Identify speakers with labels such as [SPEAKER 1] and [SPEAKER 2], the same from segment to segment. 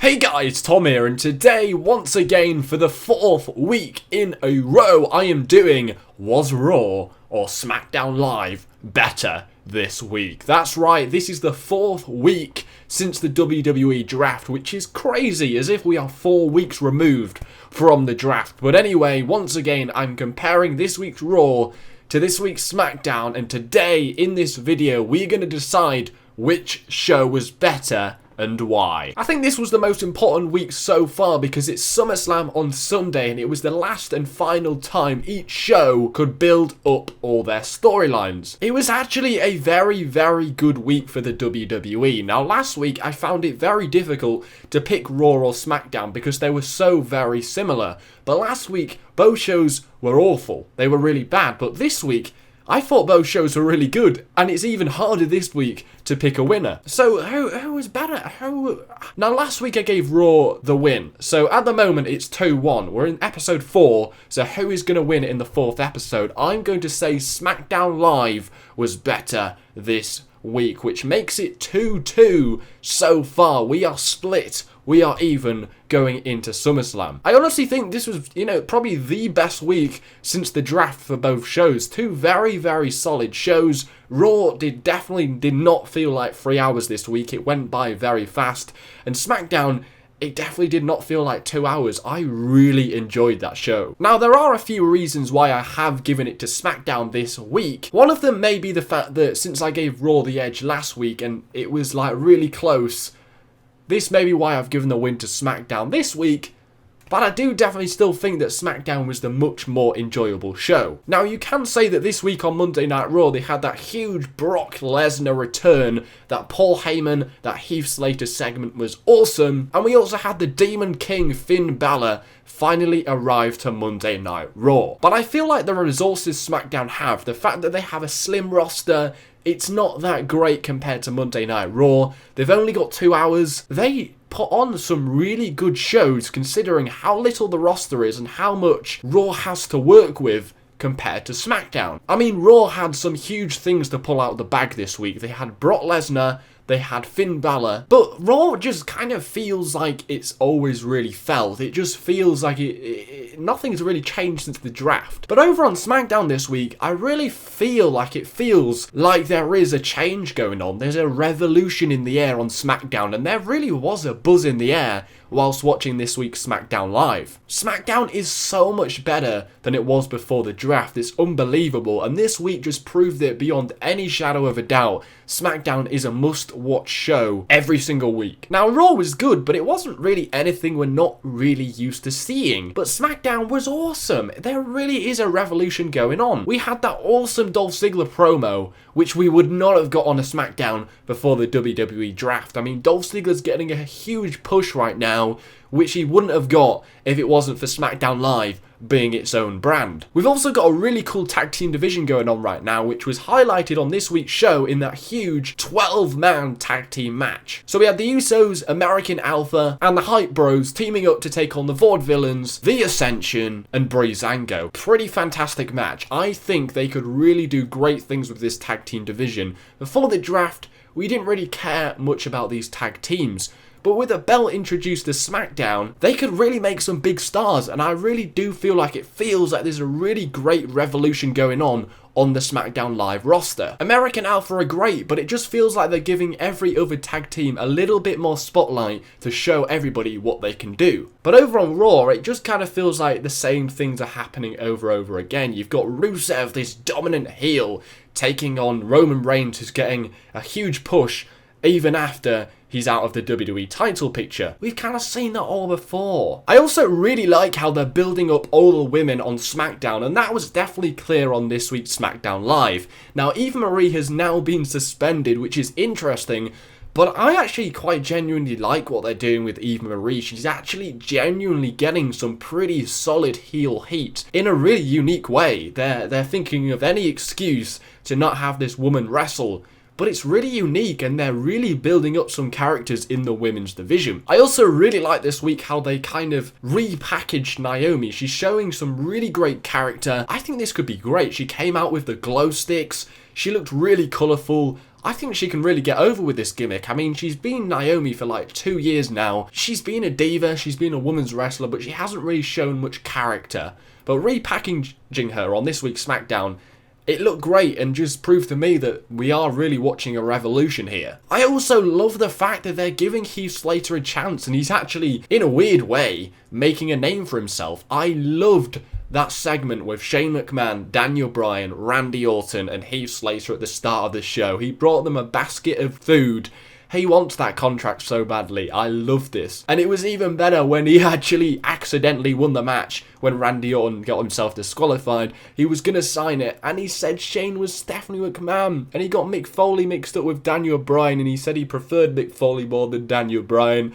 [SPEAKER 1] Hey guys, Tom here, and today, once again, for the 4th week in a row, I am doing Was Raw or SmackDown Live better this week? That's right, this is the 4th week since the WWE draft, which is crazy, as if we are 4 weeks removed from the draft. But anyway, once again, I'm comparing this week's Raw to this week's SmackDown, and today, in this video, we're going to decide which show was better and why. I think this was the most important week so far because it's SummerSlam on Sunday and it was the last and final time each show could build up all their storylines. It was actually a very, very good week for the WWE. Now last week I found it very difficult to pick Raw or SmackDown because they were so very similar. But last week both shows were awful. They were really bad. But this week I thought both shows were really good, and it's even harder this week to pick a winner. So, who was better? Now, last week I gave Raw the win, so at the moment it's 2-1. We're in episode 4, so who is going to win in the 4th episode? I'm going to say SmackDown Live was better this week, which makes it 2-2 so far. We are split. We are even going into SummerSlam. I honestly think this was, probably the best week since the draft for both shows. Two very, very solid shows. Raw definitely did not feel like 3 hours this week. It went by very fast. And SmackDown, it definitely did not feel like 2 hours. I really enjoyed that show. Now, there are a few reasons why I have given it to SmackDown this week. One of them may be the fact that since I gave Raw the edge last week and it was like really close, this may be why I've given the win to SmackDown this week, but I do definitely still think that SmackDown was the much more enjoyable show. Now, you can say that this week on Monday Night Raw, they had that huge Brock Lesnar return, that Paul Heyman, that Heath Slater segment was awesome, and we also had the Demon King Finn Balor finally arrive to Monday Night Raw. But I feel like the resources SmackDown have, the fact that they have a slim roster, it's not that great compared to Monday Night Raw. They've only got 2 hours. They put on some really good shows considering how little the roster is and how much Raw has to work with compared to SmackDown. I mean, Raw had some huge things to pull out of the bag this week. They had Brock Lesnar, they had Finn Balor, but Raw just kind of feels like it's always really felt. It just feels like nothing's really changed since the draft. But over on SmackDown this week, I really feel like it feels like there is a change going on. There's a revolution in the air on SmackDown, and there really was a buzz in the air whilst watching this week's SmackDown Live. SmackDown is so much better than it was before the draft. It's unbelievable, and this week just proved it beyond any shadow of a doubt. SmackDown is a must-watch show every single week. Now, Raw was good, but it wasn't really anything we're not really used to seeing. But SmackDown was awesome. There really is a revolution going on. We had that awesome Dolph Ziggler promo, which we would not have got on a SmackDown before the WWE draft. I mean, Dolph Ziggler's getting a huge push right now, which he wouldn't have got if it wasn't for SmackDown Live being its own brand. We've also got a really cool tag team division going on right now, which was highlighted on this week's show in that huge 12-man tag team match. So we had the Usos, American Alpha, and the Hype Bros teaming up to take on the Vaudevillains, The Ascension, and Breezango. Pretty fantastic match. I think they could really do great things with this tag team division. Before the draft, we didn't really care much about these tag teams, but with a belt introduced to SmackDown, they could really make some big stars, and I really do feel like it feels like there's a really great revolution going on the SmackDown Live roster. American Alpha are great, but it just feels like they're giving every other tag team a little bit more spotlight to show everybody what they can do. But over on Raw, it just kind of feels like the same things are happening over again. You've got Rusev, this dominant heel, taking on Roman Reigns, who's getting a huge push even after he's out of the WWE title picture. We've kind of seen that all before. I also really like how they're building up all the women on SmackDown, and that was definitely clear on this week's SmackDown Live. Now, Eva Marie has now been suspended, which is interesting, but I actually quite genuinely like what they're doing with Eva Marie. She's actually genuinely getting some pretty solid heel heat in a really unique way. They're thinking of any excuse to not have this woman wrestle, but it's really unique and they're really building up some characters in the women's division. I also really like this week how they kind of repackaged Naomi. She's showing some really great character. I think this could be great. She came out with the glow sticks. She looked really colourful. I think she can really get over with this gimmick. I mean, she's been Naomi for like 2 years now. She's been a diva, she's been a women's wrestler, but she hasn't really shown much character. But repackaging her on this week's SmackDown, it looked great and just proved to me that we are really watching a revolution here. I also love the fact that they're giving Heath Slater a chance and he's actually, in a weird way, making a name for himself. I loved that segment with Shane McMahon, Daniel Bryan, Randy Orton and Heath Slater at the start of the show. He brought them a basket of food. He wants that contract so badly. I love this. And it was even better when he actually accidentally won the match when Randy Orton got himself disqualified. He was going to sign it and he said Shane was Stephanie McMahon. And he got Mick Foley mixed up with Daniel Bryan and he said he preferred Mick Foley more than Daniel Bryan.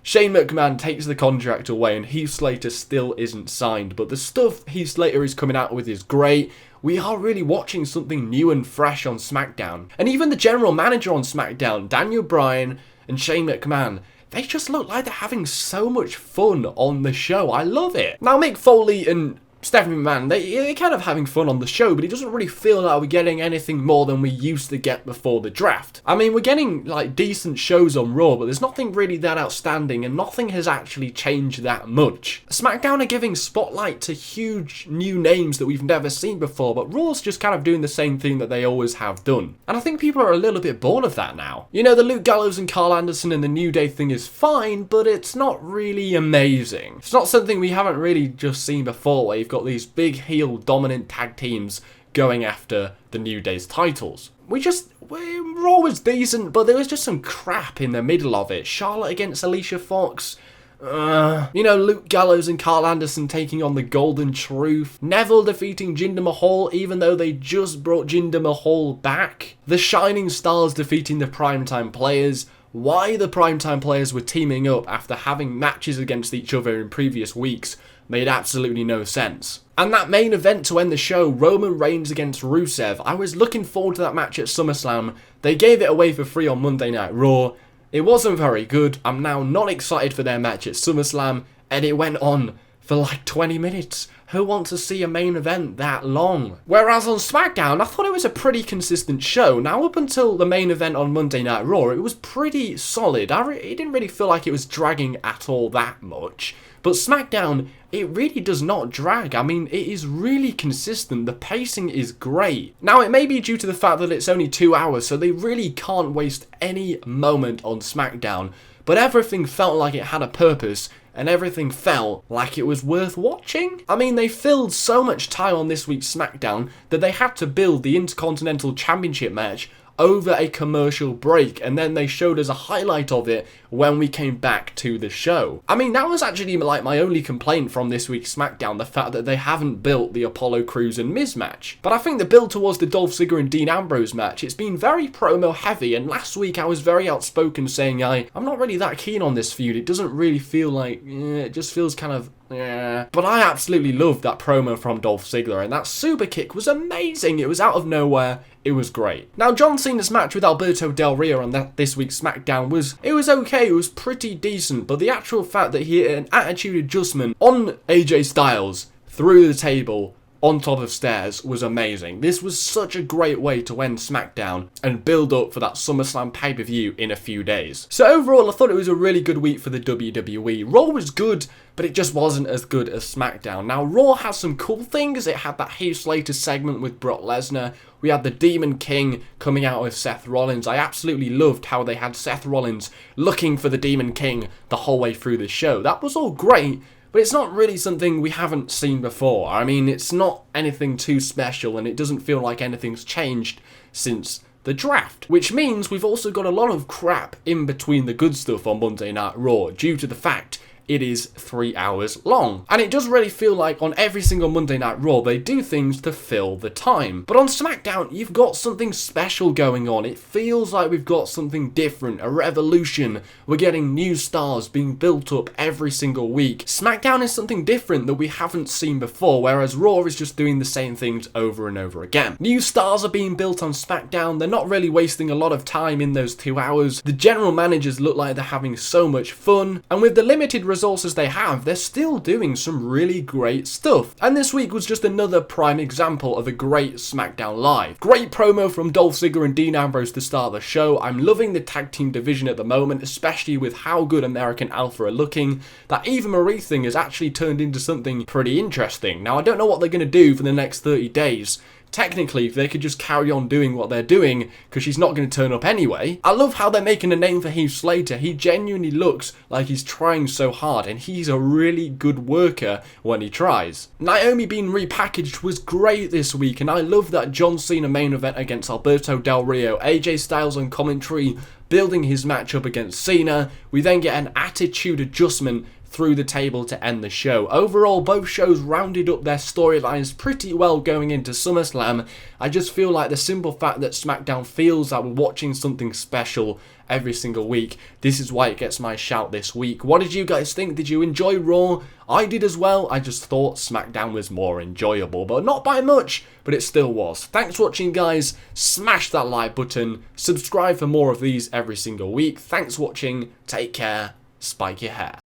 [SPEAKER 1] Shane McMahon takes the contract away and Heath Slater still isn't signed. But the stuff Heath Slater is coming out with is great. We are really watching something new and fresh on SmackDown. And even the general manager on SmackDown, Daniel Bryan and Shane McMahon, they just look like they're having so much fun on the show. I love it. Now, Mick Foley and Stephanie McMahon, they're kind of having fun on the show, but it doesn't really feel like we're getting anything more than we used to get before the draft. I mean, we're getting like decent shows on Raw, but there's nothing really that outstanding and nothing has actually changed that much. SmackDown are giving spotlight to huge new names that we've never seen before, but Raw's just kind of doing the same thing that they always have done. And I think people are a little bit bored of that now. You know, the Luke Gallows and Carl Anderson and the New Day thing is fine, but it's not really amazing. It's not something we haven't really just seen before, where you've got these big heel dominant tag teams going after the New Day's titles. Raw was decent, but there was just some crap in the middle of it. Charlotte against Alicia Fox. Luke Gallows and Carl Anderson taking on the Golden Truth. Neville defeating Jinder Mahal, even though they just brought Jinder Mahal back. The Shining Stars defeating the Primetime Players. Why the Primetime Players were teaming up after having matches against each other in previous weeks made absolutely no sense. And that main event to end the show, Roman Reigns against Rusev, I was looking forward to that match at SummerSlam. They gave it away for free on Monday Night Raw. It wasn't very good. I'm now not excited for their match at SummerSlam, and it went on for like 20 minutes. Who wants to see a main event that long? Whereas on SmackDown, I thought it was a pretty consistent show. Now, up until the main event on Monday Night Raw, it was pretty solid. It didn't really feel like it was dragging at all that much. But SmackDown, it really does not drag. I mean, it is really consistent. The pacing is great. Now, it may be due to the fact that it's only 2 hours, so they really can't waste any moment on SmackDown. But everything felt like it had a purpose, and everything felt like it was worth watching. I mean, they filled so much time on this week's SmackDown that they had to build the Intercontinental Championship match over a commercial break, and then they showed us a highlight of it when we came back to the show. I mean, that was actually like my only complaint from this week's SmackDown, the fact that they haven't built the Apollo Crews and Miz match. But I think the build towards the Dolph Ziggler and Dean Ambrose match, it's been very promo heavy, and last week I was very outspoken saying I'm not really that keen on this feud. It doesn't really feel like, it just feels kind of, But I absolutely loved that promo from Dolph Ziggler, and that super kick was amazing. It was out of nowhere. It was great. Now, John Cena's match with Alberto Del Rio on this week's SmackDown was okay, it was pretty decent, but the actual fact that he hit an attitude adjustment on AJ Styles through the table on top of stairs was amazing. This was such a great way to end SmackDown and build up for that SummerSlam pay-per-view in a few days. So overall, I thought it was a really good week for the WWE. Raw was good, but it just wasn't as good as SmackDown. Now, Raw has some cool things. It had that Heath Slater segment with Brock Lesnar. We had the Demon King coming out with Seth Rollins. I absolutely loved how they had Seth Rollins looking for the Demon King the whole way through the show. That was all great, but it's not really something we haven't seen before. I mean, it's not anything too special, and it doesn't feel like anything's changed since the draft. Which means we've also got a lot of crap in between the good stuff on Monday Night Raw, due to the fact it is 3 hours long. And it does really feel like on every single Monday Night Raw, they do things to fill the time. But on SmackDown, you've got something special going on. It feels like we've got something different, a revolution. We're getting new stars being built up every single week. SmackDown is something different that we haven't seen before, whereas Raw is just doing the same things over and over again. New stars are being built on SmackDown. They're not really wasting a lot of time in those 2 hours. The general managers look like they're having so much fun. And with the limited resources they have, they're still doing some really great stuff. And this week was just another prime example of a great SmackDown Live. Great promo from Dolph Ziggler and Dean Ambrose to start the show. I'm loving the tag team division at the moment, especially with how good American Alpha are looking. That Eva Marie thing has actually turned into something pretty interesting. Now, I don't know what they're going to do for the next 30 days. Technically, they could just carry on doing what they're doing, because she's not going to turn up anyway. I love how they're making a name for Heath Slater. He genuinely looks like he's trying so hard, and he's a really good worker when he tries. Naomi being repackaged was great this week, and I love that John Cena main event against Alberto Del Rio, AJ Styles on commentary, building his matchup against Cena. We then get an attitude adjustment through the table to end the show. Overall, both shows rounded up their storylines pretty well going into SummerSlam. I just feel like the simple fact that SmackDown feels like we're watching something special every single week, this is why it gets my shout this week. What did you guys think? Did you enjoy Raw? I did as well. I just thought SmackDown was more enjoyable, but not by much, but it still was. Thanks for watching, guys. Smash that like button. Subscribe for more of these every single week. Thanks for watching. Take care. Spike your hair.